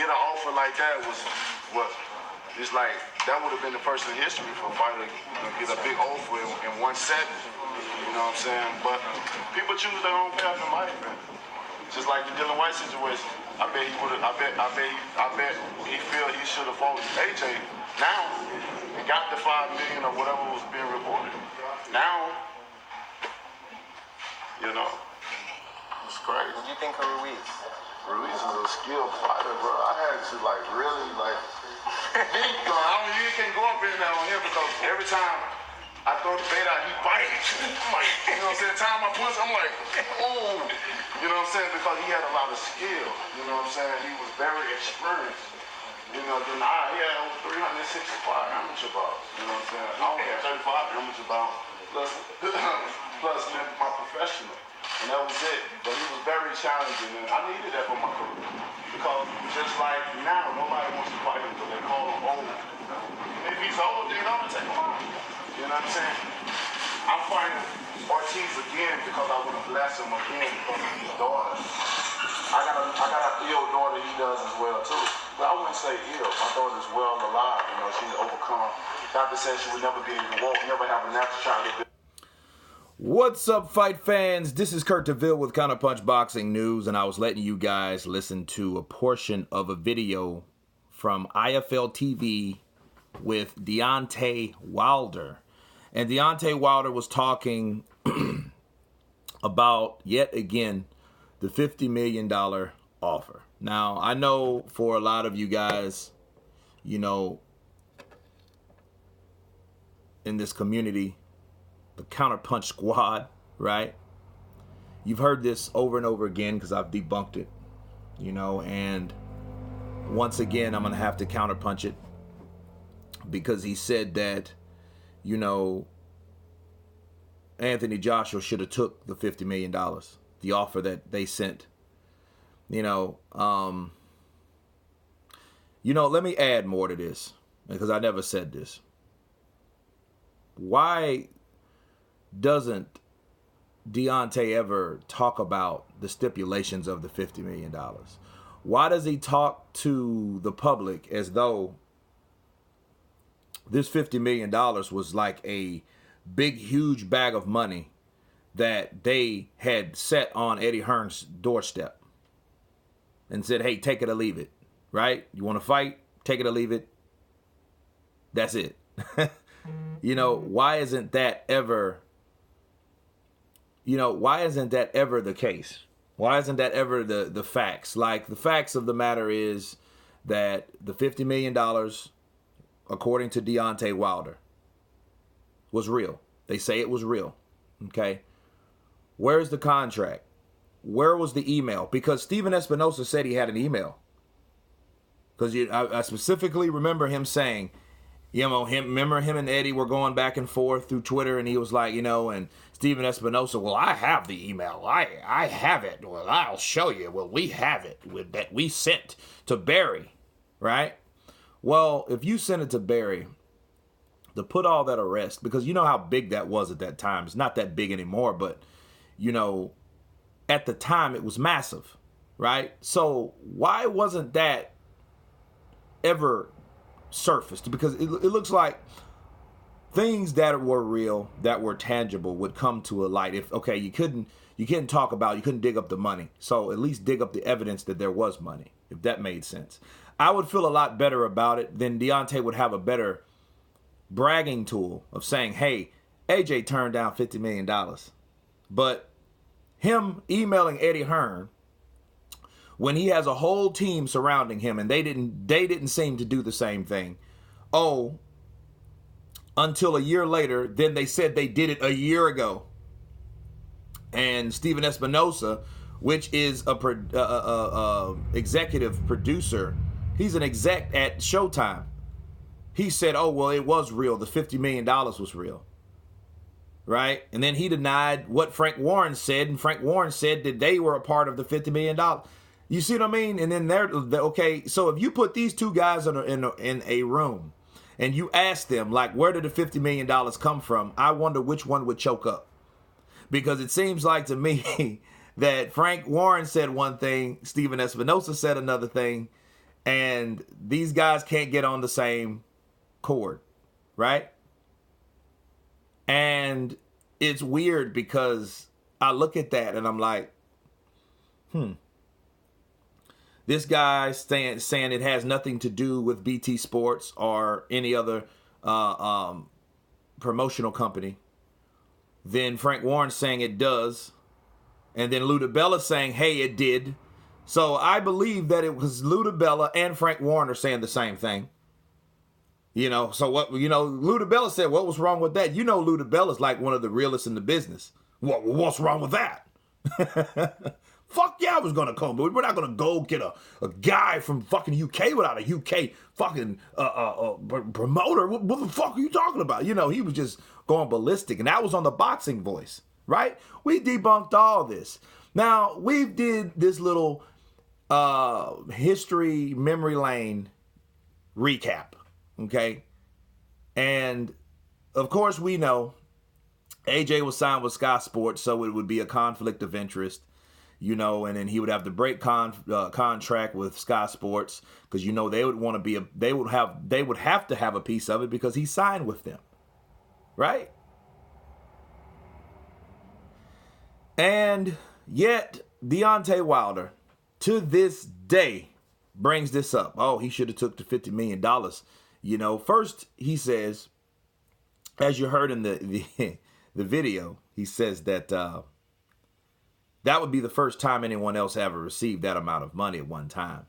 get an offer like that was what, it's like, that would have been the first in history for a fighter to get a big offer in 1 second. You know what I'm saying? But people choose their own path in life, man. Just like the Dylan White situation. I bet he would have. I bet he feel he should have fought AJ now and got the $5 million or whatever was being reported. Now, you know, it's crazy. What do you think of Ruiz? Ruiz is a skilled fighter, bro. I had to really you can't go up in there on him because every time I throw the bait out, he bites. I'm like, you know what I'm saying? Time I punch, I'm like, oh. You know what I'm saying? Because he had a lot of skill. You know what I'm saying? He was very experienced. You know, he had over 365 amateur bouts. You know what I'm saying? I only had 35 amateur bouts plus my professional. And that was it. But he was very challenging, and I needed that for my career. Because just like now, nobody wants to fight him because they call him old. If he's old, then I'm going to take him out. You know what I'm saying? I'm fighting Ortiz again because I want to bless him again because of his daughter. I got a ill daughter he does as well too. But I wouldn't say ill. My daughter's well alive. You know, she's overcome. Doctor said she would never be able to walk, never have a natural childhood. What's up, fight fans? This is Kurt DeVille with Counterpunch Boxing News, and I was letting you guys listen to a portion of a video from IFL TV with Deontay Wilder. And Deontay Wilder was talking about, yet again, the $50 million offer. Now, I know for a lot of you guys, you know, in this community, the Counterpunch squad, right? You've heard this over and over again because I've debunked it, you know, and once again, I'm going to have to counterpunch it because he said that, you know, Anthony Joshua should have took the $50 million, the offer that they sent. You know, let me add more to this because I never said this. Why doesn't Deontay ever talk about the stipulations of the $50 million? Why does he talk to the public as though this $50 million was like a big, huge bag of money that they had set on Eddie Hearn's doorstep and said, hey, take it or leave it, right? You want to fight? Take it or leave it. That's it. You know, why isn't that ever, the case? Why isn't that ever the facts? Like, the facts of the matter is that the $50 million, according to Deontay Wilder, was real. They say it was real. Okay. Where's the contract? Where was the email? Because Steven Espinosa said he had an email. Because I specifically remember him saying, you know, remember him and Eddie were going back and forth through Twitter, and he was like, you know, and Steven Espinosa, well, I have the email. I have it. Well, I'll show you. Well, we have it that we sent to Barry, right? Well, if you sent it to Barry to put all that arrest, because you know how big that was at that time. It's not that big anymore, but, you know, at the time it was massive, right? So why wasn't that ever surfaced? Because it looks like things that were real, that were tangible, would come to a light. If, okay, you couldn't talk about, you couldn't dig up the money. So at least dig up the evidence that there was money, if that made sense. I would feel a lot better about it. Then Deontay would have a better bragging tool of saying, hey, AJ turned down $50 million. But him emailing Eddie Hearn when he has a whole team surrounding him and they didn't seem to do the same thing. Oh, until a year later, then they said they did it a year ago. And Steven Espinosa, which is a executive producer, he's an exec at Showtime. He said, oh, well, it was real. The $50 million was real. Right? And then he denied what Frank Warren said. And Frank Warren said that they were a part of the $50 million. You see what I mean? And then okay, so if you put these two guys in a room and you ask them, like, where did the $50 million come from? I wonder which one would choke up. Because it seems like to me that Frank Warren said one thing, Steven Espinosa said another thing, And these guys can't get on the same chord, right? And it's weird because I look at that and I'm like, this guy saying it has nothing to do with BT Sports or any other promotional company. Then Frank Warren saying it does. And then Ludabella saying, hey, it did. So I believe that it was Ludabella and Frank Warren are saying the same thing. You know, so what, you know, Ludabella said, what was wrong with that? You know, Ludabella's like one of the realest in the business. What's wrong with that? Fuck yeah, I was going to come, but we're not going to go get a guy from fucking UK without a UK fucking promoter. What the fuck are you talking about? You know, he was just going ballistic. And that was on the Boxing Voice, right? We debunked all this. Now, we did this little history memory lane recap, okay? And, of course, we know AJ was signed with Sky Sports, so it would be a conflict of interest. You know, and then he would have to break contract with Sky Sports because, you know, they would want to be they would have to have a piece of it because he signed with them, right? And yet Deontay Wilder to this day brings this up. Oh, he should have took the $50 million. You know, first he says, as you heard in the video, he says that that would be the first time anyone else ever received that amount of money at one time.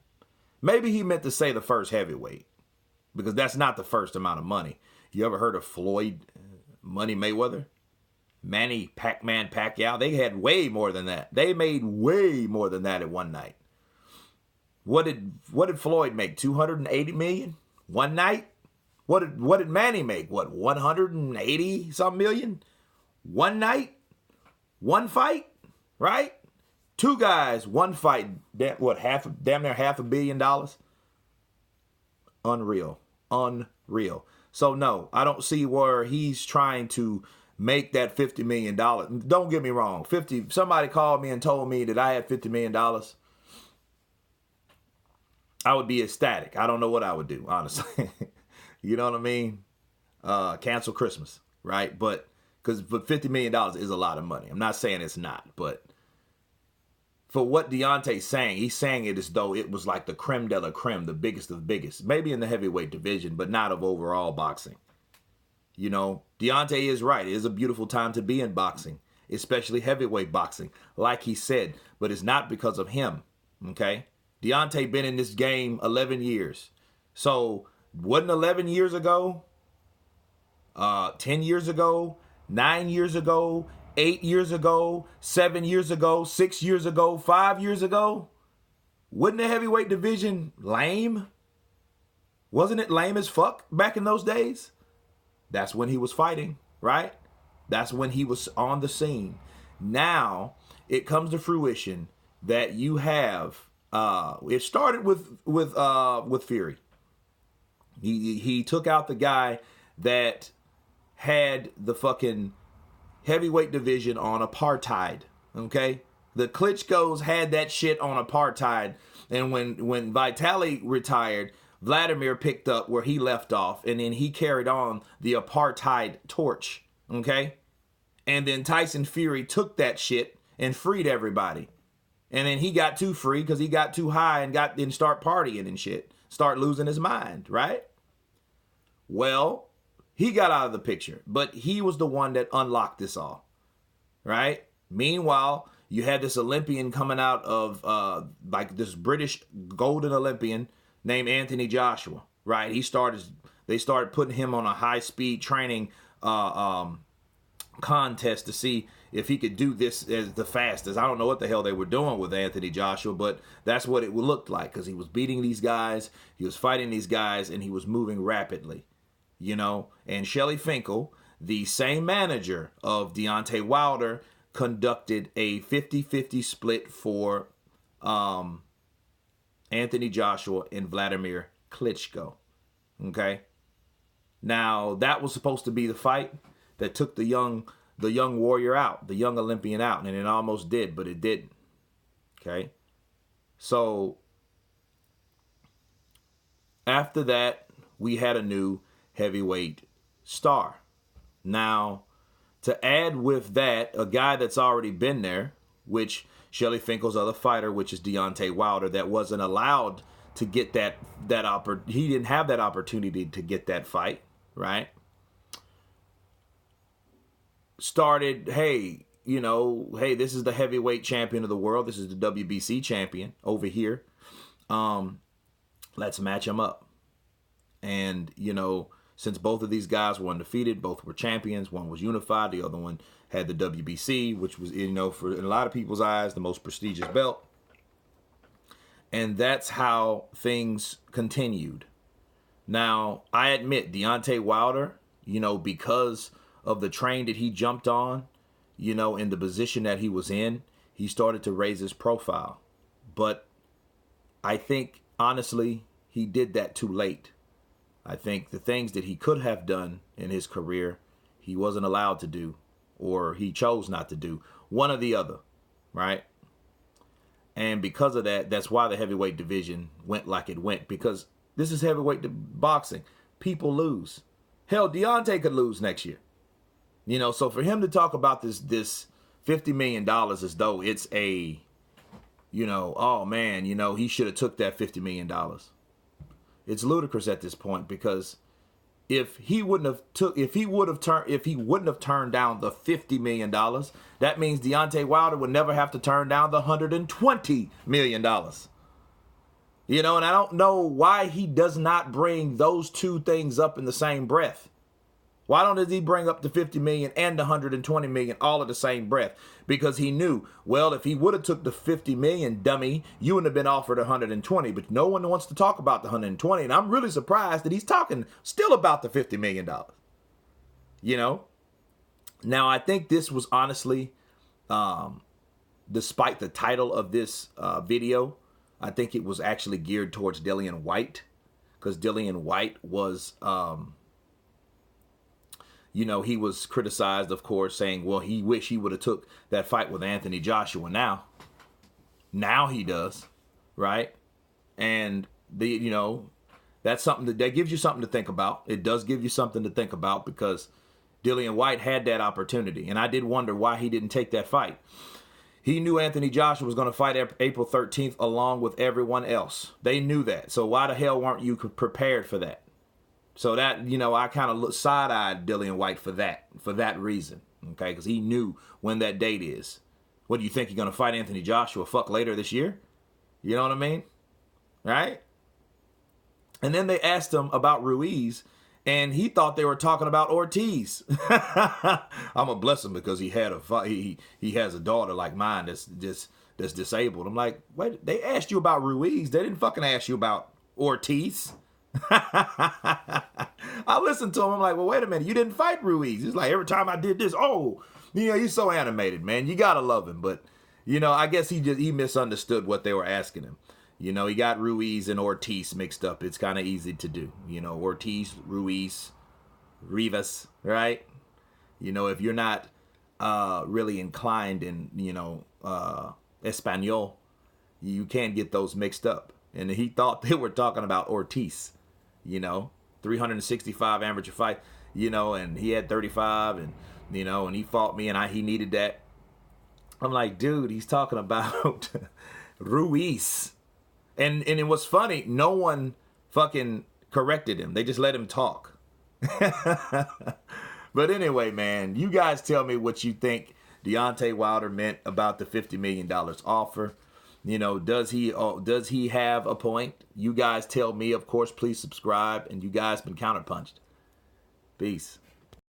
Maybe he meant to say the first heavyweight, because that's not the first amount of money. You ever heard of Floyd Money Mayweather? Manny Pac-Man Pacquiao? They had way more than that. They made way more than that at one night. What did Floyd make? 280 million? One night? What did Manny make? What, 180 some million? One night? One fight? Right? Two guys, one fight, damn near $500 million? Unreal. So no, I don't see where he's trying to make that $50 million. Don't get me wrong. Somebody called me and told me that I had $50 million. I would be ecstatic. I don't know what I would do, honestly. You know what I mean? Cancel Christmas, right? But $50 million is a lot of money. I'm not saying it's not, but for what Deontay's saying, he's saying it as though it was like the creme de la creme, the biggest of the biggest. Maybe in the heavyweight division, but not of overall boxing. You know, Deontay is right. It is a beautiful time to be in boxing, especially heavyweight boxing, like he said. But it's not because of him, okay? Deontay been in this game 11 years. So wasn't 11 years ago, 10 years ago, 9 years ago, 8 years ago, 7 years ago, 6 years ago, 5 years ago? Wasn't the heavyweight division lame? Wasn't it lame as fuck back in those days? That's when he was fighting, right? That's when he was on the scene. Now it comes to fruition that you have. It started with Fury. He took out the guy that had the fucking heavyweight division on apartheid, okay? The Klitschko's had that shit on apartheid, and when Vitaly retired, Vladimir picked up where he left off, and then he carried on the apartheid torch, okay? And then Tyson Fury took that shit and freed everybody. And then he got too free because he got too high and then start partying and shit. Start losing his mind, right? Well, he got out of the picture, but he was the one that unlocked this all, right? Meanwhile, you had this Olympian coming out of like this British golden Olympian named Anthony Joshua, right? They started putting him on a high-speed training contest to see if he could do this as the fastest. I don't know what the hell they were doing with Anthony Joshua, but that's what it looked like, because he was beating these guys, he was fighting these guys, and he was moving rapidly, you know? And Shelly Finkel, the same manager of Deontay Wilder, conducted a 50-50 split for Anthony Joshua and Vladimir Klitschko, okay? Now, that was supposed to be the fight that took the young warrior out, the young Olympian out, and it almost did, but it didn't, okay? So, after that, we had a new heavyweight star. Now, to add with that, a guy that's already been there, which Shelly Finkel's other fighter, which is Deontay Wilder, that wasn't allowed to get he didn't have that opportunity to get that fight, right? Started, hey, this is the heavyweight champion of the world. This is the WBC champion over here. Let's match him up. And, since both of these guys were undefeated, both were champions, one was unified, the other one had the WBC, which was, for in a lot of people's eyes, the most prestigious belt. And that's how things continued. Now, I admit, Deontay Wilder, because of the train that he jumped on, in the position that he was in, he started to raise his profile. But I think, honestly, he did that too late. I think the things that he could have done in his career, he wasn't allowed to do, or he chose not to do. One or the other, right? And because of that, that's why the heavyweight division went like it went. Because this is heavyweight boxing. People lose. Hell, Deontay could lose next year. So for him to talk about this $50 million as though it's a, oh man, he should have took that $50 million. It's ludicrous at this point, because if he wouldn't have turned down the $50 million, that means Deontay Wilder would never have to turn down the $120 million. And I don't know why he does not bring those two things up in the same breath. Why don't he bring up the $50 million and the $120 million all at the same breath? Because he knew, well, if he would have took the $50 million, dummy, you wouldn't have been offered $120. But no one wants to talk about the $120. And I'm really surprised that he's talking still about the $50 million. Now, I think this was honestly, despite the title of this video, I think it was actually geared towards Dillian Whyte. Because Dillian Whyte was... he was criticized, of course, saying, well, he wished he would have took that fight with Anthony Joshua now. Now he does, right? And, that's something that gives you something to think about. It does give you something to think about, because Dillian Whyte had that opportunity. And I did wonder why he didn't take that fight. He knew Anthony Joshua was going to fight April 13th along with everyone else. They knew that. So why the hell weren't you prepared for that? So that, I kind of side-eyed Dillian Whyte for that reason, okay? Because he knew when that date is. What do you think, you're going to fight Anthony Joshua later this year? You know what I mean? Right? And then they asked him about Ruiz, and he thought they were talking about Ortiz. I'm going to bless him, because he had he has a daughter like mine that's disabled. I'm like, wait, they asked you about Ruiz. They didn't fucking ask you about Ortiz. I listened to him. I'm like, well, wait a minute. You didn't fight Ruiz. He's like, every time I did this, he's so animated, man. You got to love him. But, I guess he misunderstood what they were asking him. He got Ruiz and Ortiz mixed up. It's kind of easy to do. Ortiz, Ruiz, Rivas, right? If you're not really inclined in, Espanol, you can't get those mixed up. And he thought they were talking about Ortiz, 365 amateur fight, and he had 35, and, and he fought me, and he needed that. I'm like, dude, he's talking about Ruiz. And it was funny. No one fucking corrected him. They just let him talk. But anyway, man, you guys tell me what you think Deontay Wilder meant about the $50 million offer. Does he have a point? You guys tell me. Of course, please subscribe. And you guys been counterpunched. Peace.